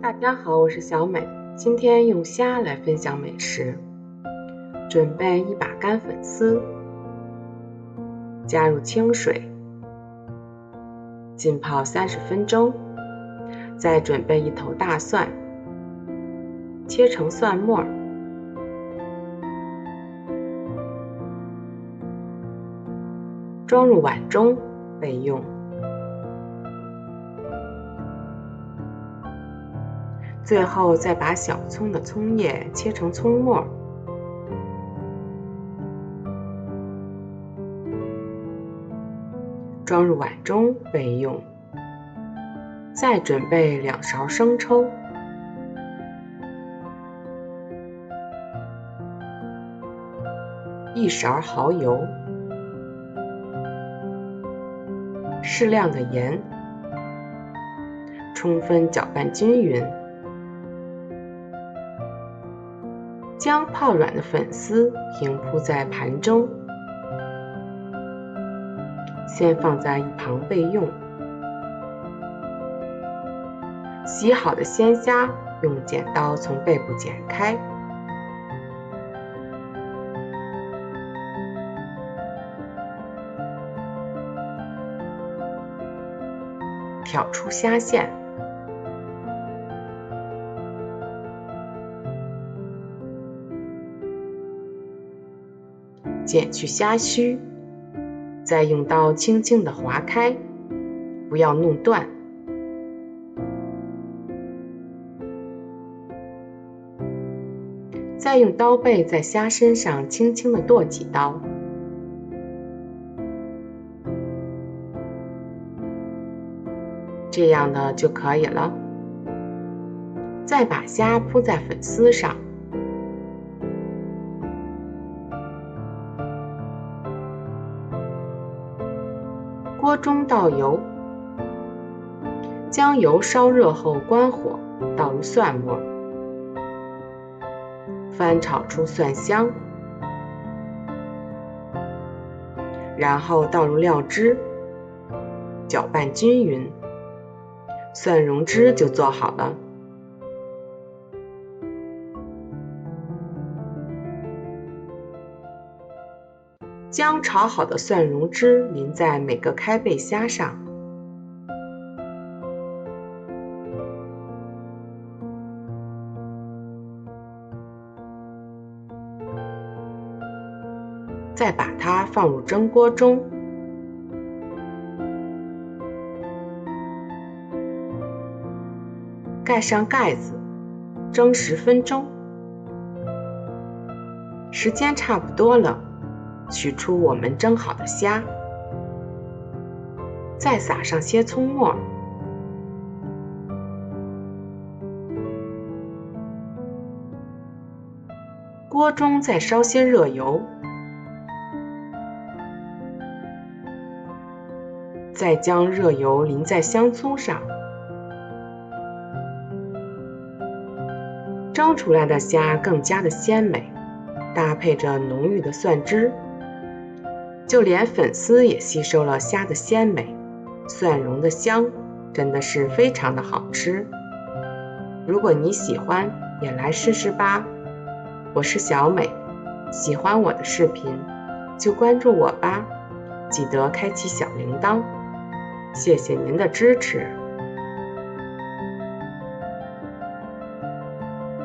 大家好，我是小美，今天用虾来分享美食。准备一把干粉丝，加入清水，浸泡30分钟。再准备一头大蒜，切成蒜末，装入碗中备用。最后再把小葱的葱叶切成葱末，装入碗中备用。再准备2勺生抽，1勺蚝油，适量的盐，充分搅拌均匀。将泡软的粉丝平铺在盘中，先放在一旁备用。洗好的鲜虾用剪刀从背部剪开，挑出虾线，剪去虾须，再用刀轻轻地划开，不要弄断。再用刀背在虾身上轻轻地剁几刀，这样的就可以了。再把虾铺在粉丝上，锅中倒油，将油烧热后关火，倒入蒜末，翻炒出蒜香，然后倒入料汁，搅拌均匀，蒜蓉汁就做好了。将炒好的蒜蓉汁淋在每个开背虾上，再把它放入蒸锅中，盖上盖子，蒸10分钟。时间差不多了，取出我们蒸好的虾，再撒上些葱末，锅中再烧些热油，再将热油淋在香葱上。蒸出来的虾更加的鲜美，搭配着浓郁的蒜汁，就连粉丝也吸收了虾的鲜美，蒜蓉的香，真的是非常的好吃。如果你喜欢，也来试试吧。我是小美，喜欢我的视频就关注我吧，记得开启小铃铛。谢谢您的支持。